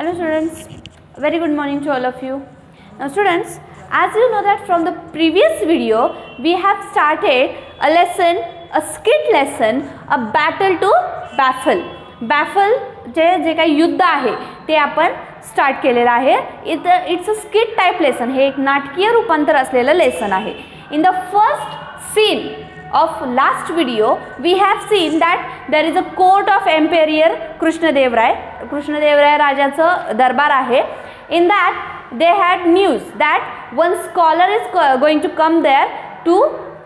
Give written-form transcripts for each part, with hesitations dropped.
Hello students, very good morning to all of you. Now students, as you know that from the previous video we have started a lesson, a skit lesson, a battle to baffle. Baffle जे काही युद्ध आहे ते आपण start केलेलं आहे. It's a skit type lesson. हे एक नाटकीय रूपांतर असलेलं लेसन आहे. In the first scene of last video we have seen that there is a court of Emperor Krishnadevaraya राजाचं दरबार आहे. In that they had news that one scholar is going to come there to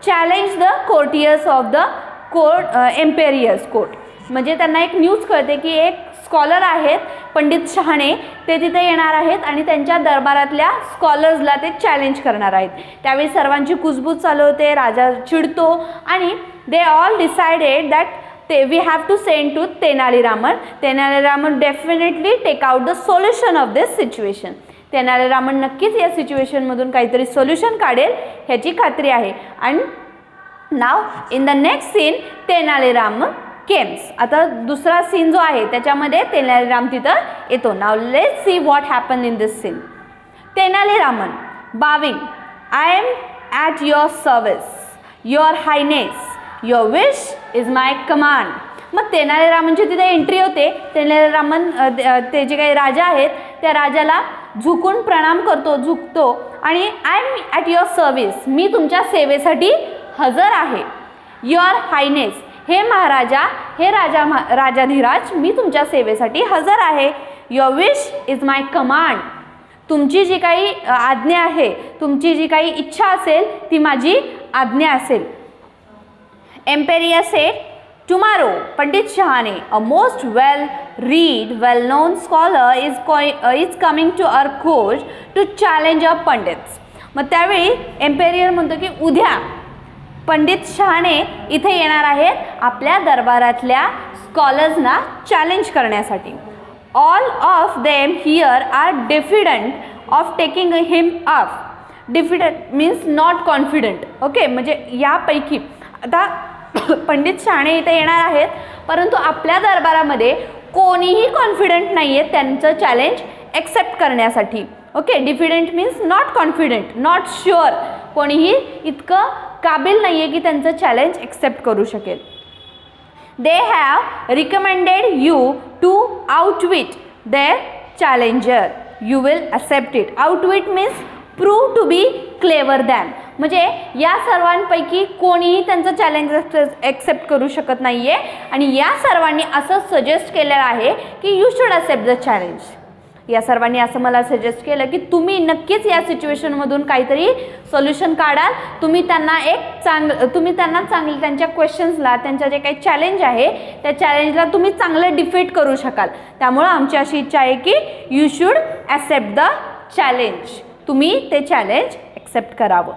challenge the courtiers of the court, Emperor's court. म्हणजे त्यांना एक news कळते की एक scholar आहेत पंडित शहाणे ते तिथे येणार आहेत आणि त्यांच्या दरबारातल्या स्कॉलर्सला ते चॅलेंज करणार आहेत. त्यावेळी सर्वांची कुजबूज चालू होते. राजा चिडतो आणि they all decided that we have to send to Tenaliraman. Tenaliraman definitely take out the solution of this situation. Tenaliraman नक्कीच या सिच्युएशनमधून काहीतरी सोल्युशन काढेल ह्याची खात्री आहे. आणि now in the next scene Tenaliraman comes. आता दुसरा सीन जो आहे त्याच्यामध्ये तेनालीराम तिथं येतो. Now let's see what happen in this scene. Tenaliraman bowing, I am at your service your highness, your wish is my command. मग तेनालीरामनची तिथे एंट्री होते. तेनालीरामन ते जे काही राजा आहेत त्या राजाला झुकून प्रणाम करतो, झुकतो आणि I am at your service, मी तुमच्या सेवेसाठी हजर आहे. युअर हायनेस, हे महाराजा, हे राजाधिराज, मी तुमच्या सेवेसाठी हजर आहे. Your wish is my command, तुमची जी काही आज्ञा आहे, तुमची जी काही इच्छा असेल ती माझी आज्ञा असेल. Emperor said tomorrow Pandit Shahane, a most well known scholar is coming to our court to challenge a pandits. मग त्यावेळी एम्पेरियर म्हणतो की उद्या पंडित शहाणे इथे येणार आहेत आपल्या दरबारातल्या स्कॉलर्सना चॅलेंज करण्यासाठी. All of them here are diffident of taking him up. Diffident means not confident. Okay, म्हणजे यापैकी आता पंडित शहाणे इथे येणार आहेत परंतु आपल्या दरबारामध्ये कोणीही कॉन्फिडंट नाही आहे त्यांचं चॅलेंज एक्सेप्ट करण्यासाठी. Okay, diffident means not confident, not sure. कोणीही इतकं काबिल नाही आहे की त्यांचं चॅलेंज एक्सेप्ट करू शकेल. They have recommended you to outwit their challenger, you will accept it. Outwit means prove to be clever than. म्हणजे या सर्वांपैकी कोणीही त्यांचं चॅलेंज एक्सेप्ट करू शकत नाही आहे आणि या सर्वांनी असं सजेस्ट केलेलं आहे की you should accept the challenge. या सर्वांनी असं मला सजेस्ट केलं की तुम्ही नक्कीच या सिच्युएशनमधून काहीतरी सोल्युशन काढाल. तुम्ही त्यांना चांगलं त्यांच्या क्वेश्चन्सला, त्यांच्या जे काही चॅलेंज आहे त्या चॅलेंजला तुम्ही चांगलं डिफीट करू शकाल. त्यामुळं आमची अशी इच्छा आहे की you should accept the challenge. तुम्ही ते चॅलेंज ॲक्सेप्ट करावं.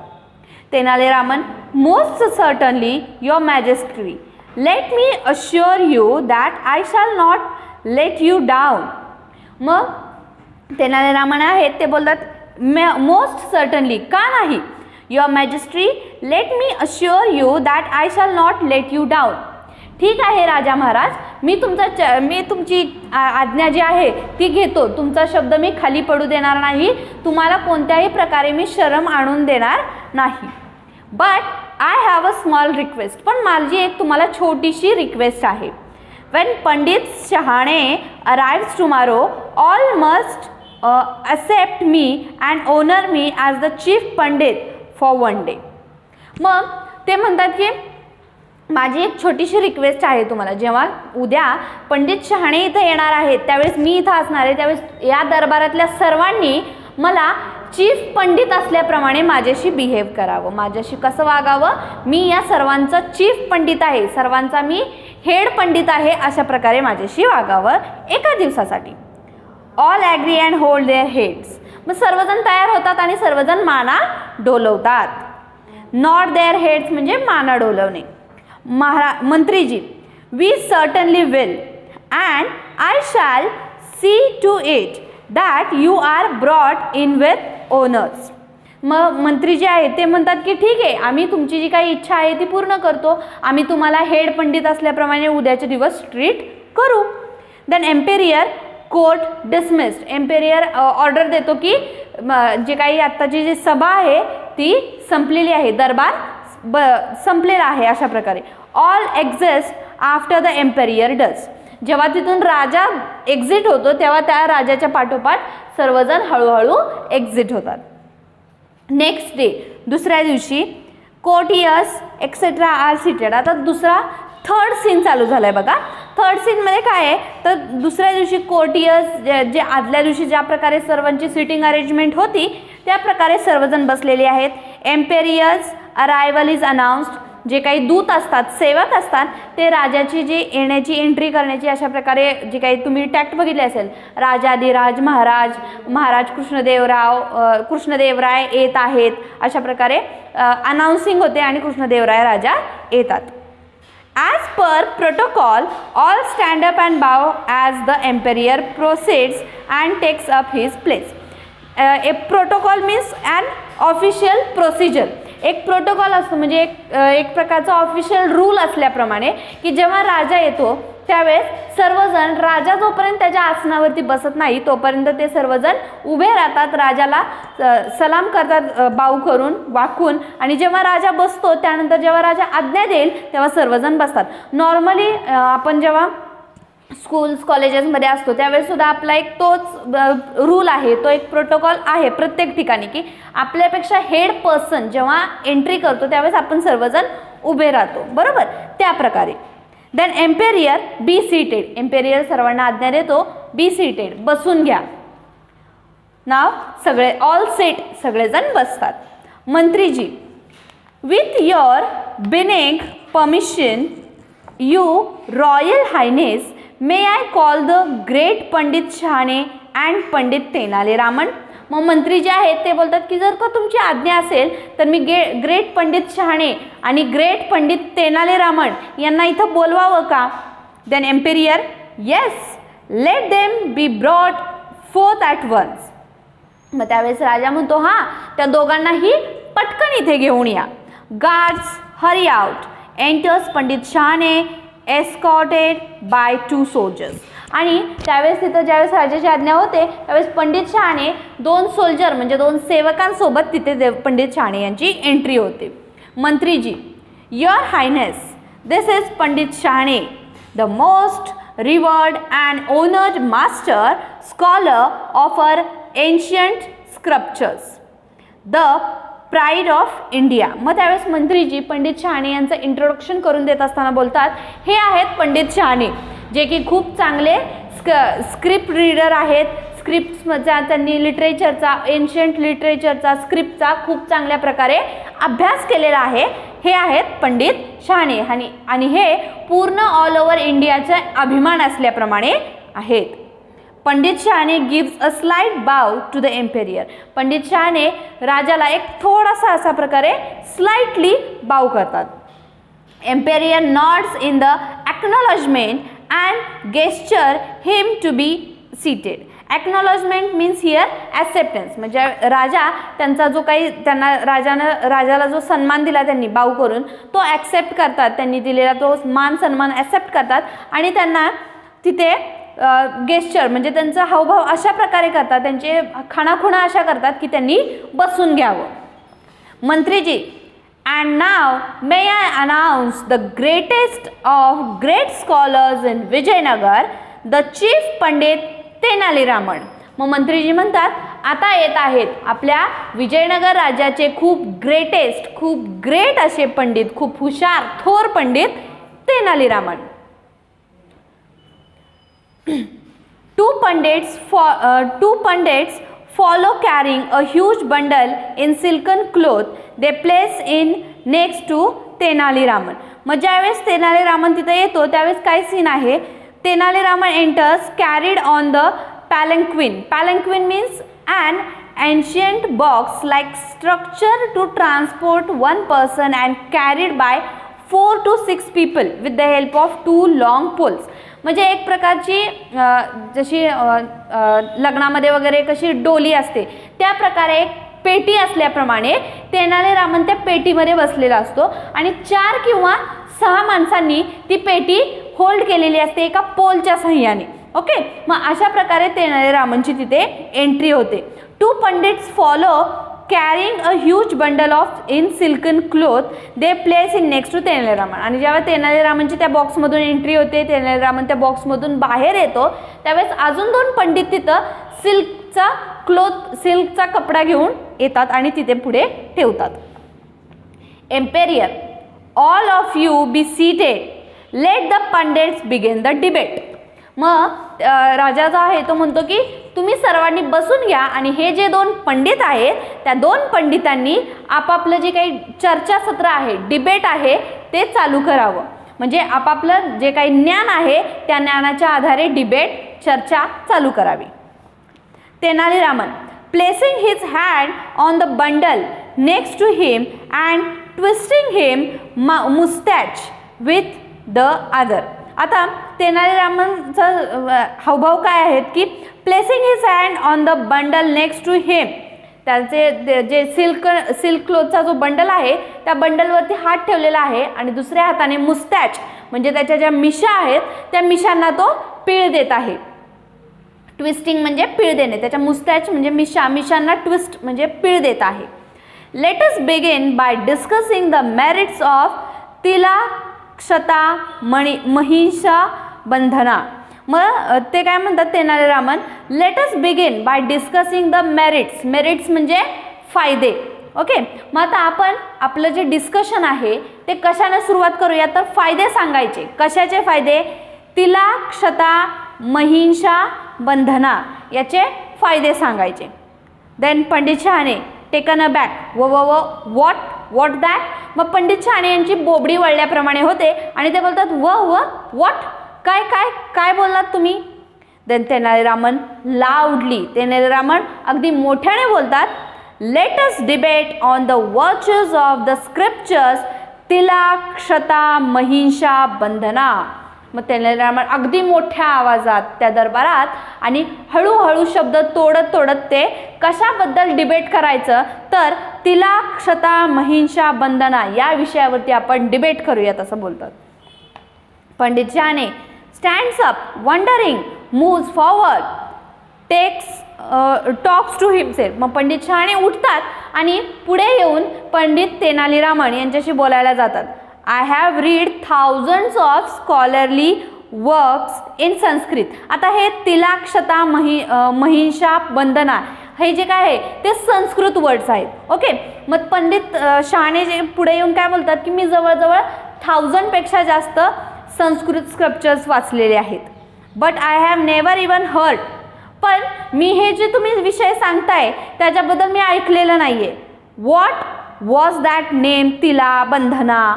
Tenali Raman, most certainly your majesty, let me assure you that I shall not let you down. मग तेनालीरामन आहेत ते बोलतात मोस्ट सर्टनली, का नाही, your majesty let me assure you that I shall not let you down. ठीक आहे राजा महाराज, मी तुमची आज्ञा जी आहे ती घेतो. तुमचा शब्द मी खाली पडू देणार नाही. तुम्हाला कोणत्याही प्रकारे मी शरम आणून देणार नाही. But I have a small request, पण माझी एक तुम्हाला छोटीशी रिक्वेस्ट आहे. When Pandit Shahane arrives tomorrow, all must accept me and honor me as the chief Pandit for one day. मग ते म्हणतात की माझी एक छोटीशी रिक्वेस्ट आहे तुम्हाला. जेव्हा उद्या पंडित शहाणे इथे येणार आहेत त्यावेळेस मी इथं असणार आहे. त्यावेळेस या दरबारातल्या सर्वांनी मला चीफ पंडित असल्याप्रमाणे माझ्याशी बिहेव करावं, माझ्याशी कसं वागावं. मी या सर्वांचा चीफ पंडित आहे, सर्वांचा मी हेड पंडित आहे, अशा प्रकारे माझ्याशी वागावं एका दिवसासाठी. All agree and hold their heads. मग सर्वजण तयार होतात आणि सर्वजण माना डोलवतात. नॉट देअर हेड्स म्हणजे माना डोलवणे. मंत्रीजी, we certainly will and I shall see to it that you are brought in with honours. मग मंत्री जे आहेत ते म्हणतात की ठीक आहे, आम्ही तुमची जी काही इच्छा आहे ती पूर्ण करतो. आम्ही तुम्हाला हेड पंडित असल्याप्रमाणे उद्याचे दिवस ट्रीट करू. Then emperor court dismissed. Emperor order देतो की जे काही आत्ताची जी सभा आहे ती संपलेली आहे, दरबार संपलेला आहे अशा प्रकारे. All exist after the Imperial does. जेव्हा तिथून राजा एक्झिट होतो तेव्हा त्या राजाच्या पाठोपाठ सर्वजण हळूहळू एक्झिट होतात. नेक्स्ट डे, दुसऱ्या दिवशी कोर्टियर्स एक्सेट्रा आर सीटेड. आता दुसरा थर्ड सीन चालू झाला आहे बघा. थर्ड सीनमध्ये काय आहे तर दुसऱ्या दिवशी कोर्टियर्स जे आदल्या दिवशी ज्या प्रकारे सर्वांची सिटिंग अरेंजमेंट होती त्या प्रकारे सर्वजण बसलेले आहेत. एम्पेरियर्स अरायवल इज अनाउन्स्ड. जे काही दूत असतात, सेवक असतात, ते राजाची जी येण्याची एंट्री करण्याची अशा प्रकारे जे काही तुम्ही टॅक्ट बघितले असेल, राजाधिराज महाराज, महाराज कृष्णदेवराय येत आहेत अशा प्रकारे अनाउन्सिंग होते आणि कृष्णदेवराय राजा येतात. As per protocol, all stand up and bow as the emperor proceeds and takes up his place. A protocol means an official procedure. एक प्रोटोकॉल असतो म्हणजे एक प्रकारचा ऑफिशियल रूल असल्याप्रमाणे की जेव्हा राजा येतो त्यावेळेस सर्वजण राजा जोपर्यंत त्याच्या आसनावरती बसत नाही तोपर्यंत ते सर्वजण उभे राहतात, राजाला सलाम करतात बाऊ करून, वाकून. आणि जेव्हा राजा बसतो त्यानंतर जेव्हा राजा आज्ञा देईल तेव्हा सर्वजण बसतात. नॉर्मली आपण जेव्हा स्कूल्स कॉलेजेसमध्ये असतो त्यावेळेस सुद्धा आपला एक तोच रूल आहे, तो एक प्रोटोकॉल आहे प्रत्येक ठिकाणी की आपल्यापेक्षा हेड पर्सन जेव्हा एंट्री करतो त्यावेळेस आपण सर्वजण उभे राहतो, बरोबर. त्या प्रकारे then emperor be seated. Emperor सर्वांना आज्ञा देतो बी सीटेड, बसून घ्या. नाव सगळे ऑल सेट, सगळेजण बसतात. मंत्रीजी, with your benign permission you royal highness may I call the great Pandit Shahane and Pandit Tenaliraman. मग मंत्री जे आहेत ते बोलतात की जर का तुमची आज्ञा असेल तर मी ग्रेट पंडित शहाणे आणि ग्रेट पंडित तेनालीरामन यांना इथं बोलवावं का. Then emperor, yes let them be brought forth at once. मग त्यावेळेस राजा म्हणतो हां, त्या दोघांनाही पटकन इथे घेऊन या. Guards hurry out. Enters Pandit Shahane escorted by 2 soldiers. आणि त्यावेळेस तिथं ज्यावेळेस राजाची आज्ञा होते त्यावेळेस पंडित शहाणे 2 सोल्जर म्हणजे 2 सेवकांसोबत तिथे पंडित शहाणे यांची एंट्री होते. मंत्रीजी, your highness, this is Pandit Shahane, the most revered and honoured master scholar of our ancient scriptures, the pride of India. मग त्यावेळेस मंत्रीजी पंडित शहाणे यांचं इंट्रोडक्शन करून देत असताना बोलतात हे आहेत पंडित शहाणे जे की खूप चांगले स्क्रिप्ट रीडर आहेत. स्क्रिप्ट्सचा त्यांनी लिटरेचरचा, एन्शियंट लिटरेचरचा, स्क्रिप्टचा खूप चांगल्या प्रकारे अभ्यास केलेला आहे. हे आहेत पंडित शहाणे आणि हे पूर्ण ऑल ओव्हर इंडियाचा अभिमान असल्याप्रमाणे आहेत. Pandit Shahane gives a slight bow to the emperor. Pandit Shahane राजाला एक थोडासा असा प्रकारे स्लाइटली बाव करतात. Emperor nods in the acknowledgement and gesture him to be seated. Acknowledgement means here acceptance. म्हणजे राजा त्यांचा जो काही त्यांना राजाला जो सन्मान दिला त्यांनी बाव करून तो ॲक्सेप्ट करतात. त्यांनी दिलेला तो मान सन्मान ॲक्सेप्ट करतात आणि त्यांना तिथे गेस्चर म्हणजे त्यांचा हावभाव अशा प्रकारे करतात, त्यांचे खाणाखुणा अशा करतात की त्यांनी बसून घ्यावं. मंत्रीजी, and now may I announce the greatest of great scholars in Vijayanagar, the chief Pandit Tenaliraman. मग मंत्रीजी म्हणतात आता येत आहेत आपल्या विजयनगर राज्याचे खूप ग्रेटेस्ट, खूप ग्रेट असे पंडित, खूप हुशार थोर Pandit Tenali Raman. Two pandits follow carrying a huge bundle in silken cloth. They place in next to Tenali Raman. मग ज्यावेळेस तेनालीरामन तिथे येतो त्यावेळेस काय सीन आहे, Tenali Raman enters carried on the palanquin. Palanquin means an ancient box like structure to transport one person and carried by 4 to 6 people with the help of 2 long poles. म्हणजे एक प्रकारची जशी लग्नामध्ये वगैरे कशी डोली असते त्या प्रकारे एक पेटी असल्याप्रमाणे तेनालीरामन त्या पेटीमध्ये बसलेला असतो आणि 4 किंवा 6 माणसांनी ती पेटी होल्ड केलेली असते एका पोलच्या सहाय्याने. ओके, मग अशा प्रकारे तेनालीरामनची तिथे एंट्री होते. Two pandits follow carrying a huge bundle of in silken cloth they place in next to Tenaliraman. आणि जेव्हा तेनालीरामनची त्या बॉक्समधून एंट्री होते, तेनालीरामन त्या बॉक्समधून बाहेर येतो, त्यावेळेस अजून 2 पंडित तिथं सिल्कचा कपडा घेऊन येतात आणि तिथे पुढे ठेवतात. Imperial, all of you be seated, let the pundits begin the debate. मग राजा जो आहे तो म्हणतो की तुम्ही सर्वांनी बसून घ्या आणि हे जे 2 पंडित आहेत त्या 2 पंडितांनी आपापलं जे काही चर्चासत्र आहे, डिबेट आहे, ते चालू करावं. म्हणजे आपापलं जे काही ज्ञान आहे त्या ज्ञानाच्या आधारे डिबेट, चर्चा चालू करावी. Tenaliraman, placing his hand on the bundle next to him and twisting him mustache with the other. आता तेनालीरामनचं हावभाव काय आहेत की placing his hand on the bundle next to him, त्याचे जे सिल्क क्लोथचा जो बंडल आहे त्या बंडलवरती हात ठेवलेला आहे आणि दुसऱ्या हाताने मुस्टॅच म्हणजे त्याच्या ज्या मिशा आहेत त्या मिशांना तो पीळ देत आहे. ट्विस्टिंग म्हणजे पीळ देणे, त्याच्या मुस्टॅच म्हणजे मिशांना ट्विस्ट म्हणजे पीळ देत आहे. Let us begin by discussing the merits of तिला क्षता महिषा बंधना. मग ते काय म्हणतात Tenali Raman, let us begin by discussing the merits. Merits म्हणजे फायदे. ओके, मग आता आपण आपलं जे डिस्कशन आहे ते कशाने सुरुवात करूया, तर फायदे सांगायचे. कशाचे फायदे? तिला क्षता महिषा बंधना याचे फायदे सांगायचे. Then Pandit Shahane taken a back, what that. मग पंडित शहाणे यांची बोबडी वळल्याप्रमाणे होते आणि ते बोलतात व्हॉट, काय बोललात तुम्ही. देन तेनालीरामन लाऊडली, तेनालीरामन अगदी मोठ्याने बोलतात, let us debate on the virtues of the scriptures तिला क्षता महिषा बंधना. मग तेनालीरामन अगदी मोठ्या आवाजात त्या दरबारात आणि हळूहळू शब्द तोडत ते कशाबद्दल डिबेट करायचं, तर तिला क्षता महिषा बंधना या विषयावरती आपण डिबेट करूयात असं बोलतात. Pandit Shahane stands up wondering, moves forward, talks to himself. मग पंडित शहाणे उठतात आणि पुढे येऊन पंडित तेनालीरामन यांच्याशी बोलायला जातात. I have read thousands of scholarly works in Sanskrit. आता हे तिला क्षता महिषा बंधना हे जे काय आहे ते संस्कृत वर्ड्स आहेत. ओके, मग पंडित शहाणे जे पुढे येऊन काय बोलतात की मी जवळजवळ 1000पेक्षा जास्त संस्कृत स्क्रिप्चर्स वाचलेले आहेत. But I have never even heard, पण मी हे जे तुम्ही विषय सांगताय त्याच्याबद्दल मी ऐकलेलं नाही आहे. व्हॉट वॉज दॅट नेम तिला बंधना,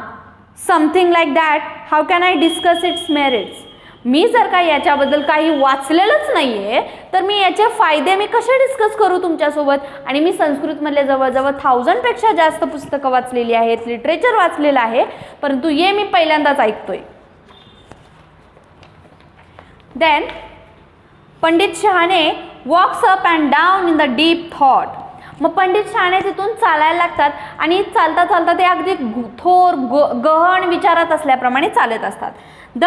something like that. How can I discuss its merits. मी जर का याच्याबद्दल काही वाचलेलंच नाही आहे तर मी याचे फायदे मी कसे डिस्कस करू तुमच्यासोबत. आणि मी संस्कृतमधले जवळजवळ 1000पेक्षा जास्त पुस्तकं वाचलेली आहेत, लिटरेचर वाचलेलं आहे, परंतु हे मी पहिल्यांदाच ऐकतोय. Then Pandit Shahane walks up and down in the deep thought. मग पंडित शहाणे तिथून चालायला लागतात आणि चालता ते अगदी थोर गहन विचारात असल्याप्रमाणे चालत असतात. द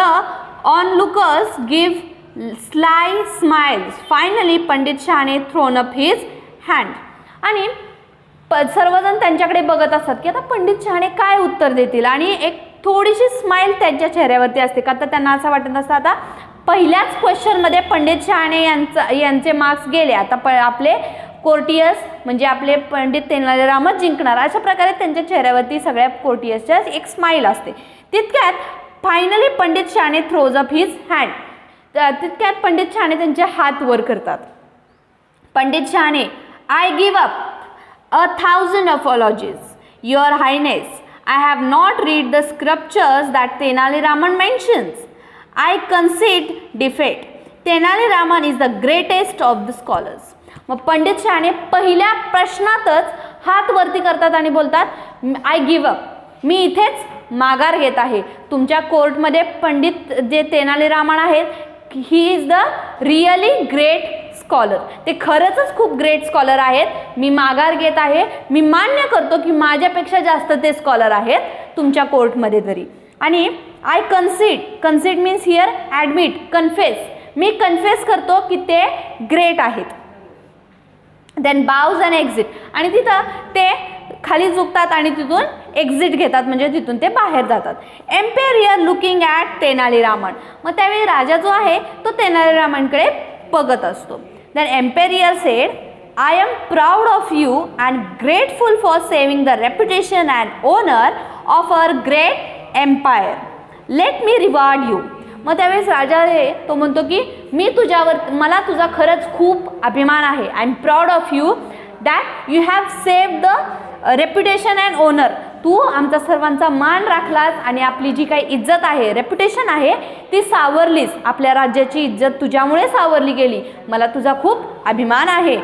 ऑनलुकर्स गिव्ह स्लाय स्माइल्स. फायनली पंडित शहाणे थ्रोन अप हिज हँड. आणि सर्वजण त्यांच्याकडे बघत असतात की आता पंडित शहाणे काय उत्तर देतील आणि एक थोडीशी स्माइल त्यांच्या चेहऱ्यावरती असते का तर त्यांना असं वाटत असतं आता पहिल्याच क्वेश्चनमध्ये पंडित शहाणे यांचे मार्क्स गेले, आता आपले कोर्टियस म्हणजे आपले पंडित तेनालीरामच जिंकणार. अशा प्रकारे त्यांच्या चेहऱ्यावरती सगळ्या कोर्टियसच्या एक स्माइल असते. तितक्यात finally Pandit Shahane throws up his hand. तितक्यात पंडित शहाणे त्यांचे हात वर करतात. Pandit Shahane I give up 1000 apologies your highness. I have not read the scriptures that Tenaliraman mentions. I concede defeat. Tenaliraman is the greatest of the scholars. मग पंडित शहाणे पहिल्या प्रश्नातच हात वरती करतात आणि बोलतात आय गिव्ह अप, मी इथेच माघार घेत आहे. तुमच्या कोर्टमध्ये पंडित जे तेनालीरामन आहेत he is the really great scholar. ते खरंच खूप ग्रेट स्कॉलर आहेत. मी माघार घेत आहे. मी मान्य करतो की माझ्यापेक्षा जास्त ते स्कॉलर आहेत तुमच्या कोर्टमध्ये तरी. आणि I concede means here admit, confess, मी कन्फेस करतो की ते ग्रेट आहेत. देन बाउज अँड एक्झिट, आणि तिथं ते खाली झुकतात आणि तिथून एक्झिट घेतात, म्हणजे तिथून ते बाहेर जातात. एम्पेरियर लुकिंग ॲट तेनालीरामन, मग त्यावेळी राजा जो आहे तो तेनालीरामनकडे बघत असतो. Then emperor said, I am proud of you and grateful for saving the reputation and honour of our great empire, let me reward you. मग त्यावेळेस राजा आहे तो म्हणतो की मला तुझा खरंच खूप अभिमान आहे. I am proud of you that you have saved the reputation and honour, तू आमचा सर्वांचा मान राखलास आणि आपली जी काही इज्जत आहे, रेप्युटेशन आहे, ती सावरलीस. आपल्या राज्याची इज्जत तुझ्यामुळे सावरली गेली. मला तुझा खूप अभिमान आहे.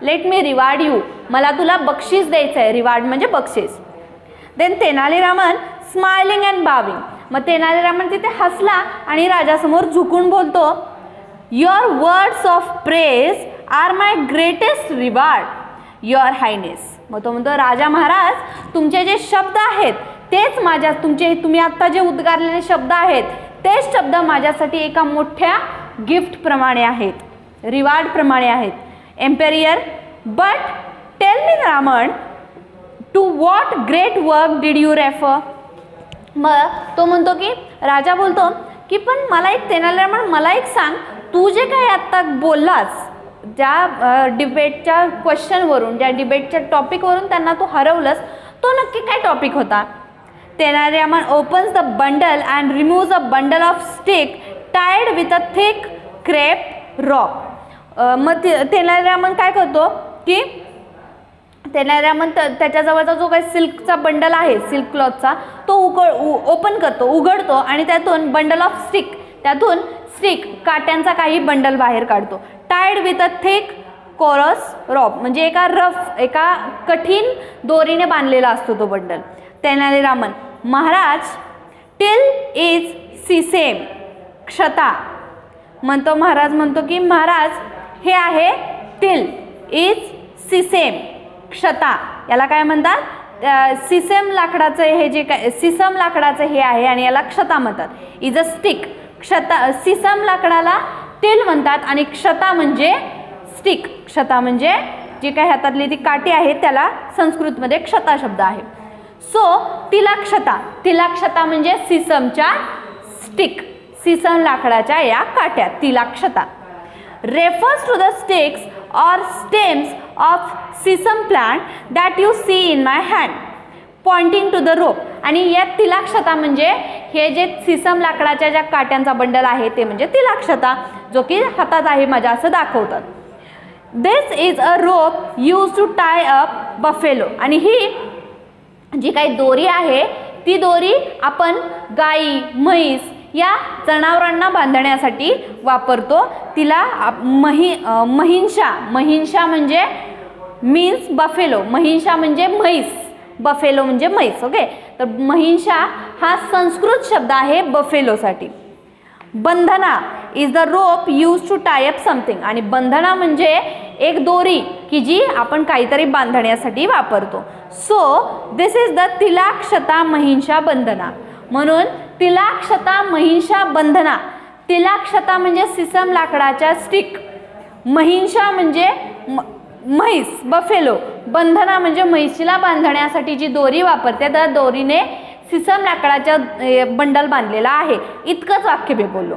लेट मी रिवॉर्ड यू, मला तुला बक्षीस द्यायचं आहे. रिवॉर्ड म्हणजे बक्षीस. Then Tenaliraman smiling and bowing, मग तेनालीरामन तिथे हसला आणि राजासमोर झुकून बोलतो, your words of praise are my greatest reward your highness. मग तो म्हणतो, राजा महाराज, तुमचे जे शब्द आहेत तेच तुम्ही आत्ता जे उद्गारलेले शब्द आहेत तेच शब्द माझ्यासाठी एका मोठ्या गिफ्टप्रमाणे आहेत, रिवॉर्डप्रमाणे आहेत. Emperor, but tell me Raman, to what great work did you refer. मग तो म्हणतो की राजा बोलतो की पण मला एक सांग, तू जे काही आत्ता बोललास, ज्या डिबेटच्या क्वेश्चनवरून, ज्या डिबेटच्या टॉपिकवरून त्यांना तू हरवलंस, तो नक्की काय टॉपिक होता. Tenaliraman opens the bundle and removes a bundle of stick tied with a thick crepe rock. मग तेनालीरामन काय करतो की तेनालीरामन त्याच्याजवळचा जो काही सिल्कचा बंडल आहे, सिल्क क्लॉथचा, तो ओपन करतो, उघडतो आणि त्यातून बंडल ऑफ स्टिक, काट्यांचा काही बंडल बाहेर काढतो. Tied with a thick coarse rope, म्हणजे एका कठीण दोरीने बांधलेला असतो तो बंडल. तेनालीरामन, महाराज, टिल इज सिसेम क्षता. महाराज म्हणतो की महाराज, हे आहे टिल इज सिसेम क्षता. याला काय म्हणतात, सिसम लाकडाचं हे आहे आणि याला क्षता म्हणतात. इज अ स्टिक, सिसम लाकडाला टिल म्हणतात आणि क्षता म्हणजे स्टिक. क्षता म्हणजे जी काही हातातली ती काठी आहे त्याला संस्कृतमध्ये क्षता शब्द आहे. सो तिलाक्षता म्हणजे सिसमच्या स्टिक, सिसम लाकडाच्या या काट्या, तिलाक्षता. रेफर्स टू द स्टिक्स और stems of sisam plant that you see in my hand, pointing to the rope. आणि या तिलाक्षता म्हणजे हे जे सिसम लाकडाच्या ज्या काट्यांचा बंडल आहे ते म्हणजे तिलाक्षता, जो की हातात आहे माझ्या, असं दाखवतात. This is a rope use to tie up buffalo. आणि ही जी काही दोरी आहे ती दोरी आपण गाई, म्हैस या जनावरांना बांधण्यासाठी वापरतो. तिला महिंशा म्हणजे मीन्स बफेलो, महिंशा म्हणजे म्हैस, बफेलो म्हणजे म्हैस. ओके, तर महिंशा हा संस्कृत शब्द आहे बफेलोसाठी. Bandhana is the rope use to tie up something. आणि बंधना म्हणजे एक दोरी की जी आपण काहीतरी बांधण्यासाठी वापरतो. सो दिस इज द तिलाक्षता महिंशा बंधना. म्हणून तिलाक्षता महिंशा बंधना. तिलाक्षता म्हणजे सिसम लाकडाच्या स्टिक, महिंशा म्हणजे म्हैस, बफेलो, बंधना म्हणजे म्हैशीला बांधण्यासाठी जी दोरी वापरते त्या दोरीने सिसम लाकडाच्या बंडल बांधलेला आहे. इतकंच वाक्य मी बोललो.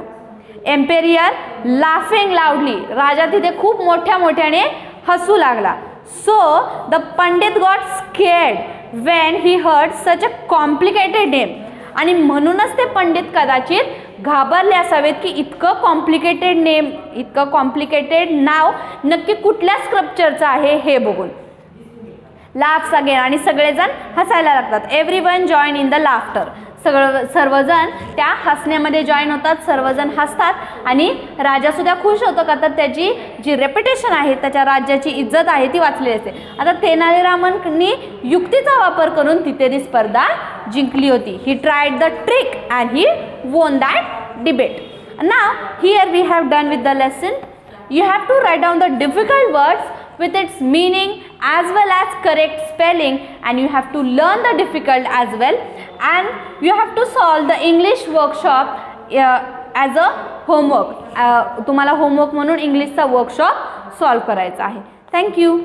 Imperial laughing लाऊडली. राजा तिथे खूप मोठ्याने हसू लागला. So the Pandit got scared when he heard such a complicated name. आणि म्हणूनच ते पंडित कदाचित घाबरले असावेत की इतकं कॉम्प्लिकेटेड नाव नक्की कुठल्या स्क्रिप्चरचं आहे हे बघून. लाफ्स अगेन, आणि सगळेजण हसायला लागतात. Everyone join in the laughter. सर्वजण त्या हसण्यामध्ये जॉईन होतात, सर्वजण हसतात आणि राजासुद्धा खुश होतो का तर त्याची जी रेप्युटेशन आहे, त्याच्या राज्याची इज्जत आहे ती वाचलेली असते. आता तेनालीरामननी युक्तीचा वापर करून तिथे ती स्पर्धा जिंकली होती. He tried the trick and he won that debate. Now here we have done with the lesson. You have to write down the difficult words with its meaning as well as correct spelling, and you have to learn the difficult as well, and you have to solve the English workshop as a homework. तुम्हाला homework म्हणून इंग्लिशचा workshop solve करायचा आहे. Thank you.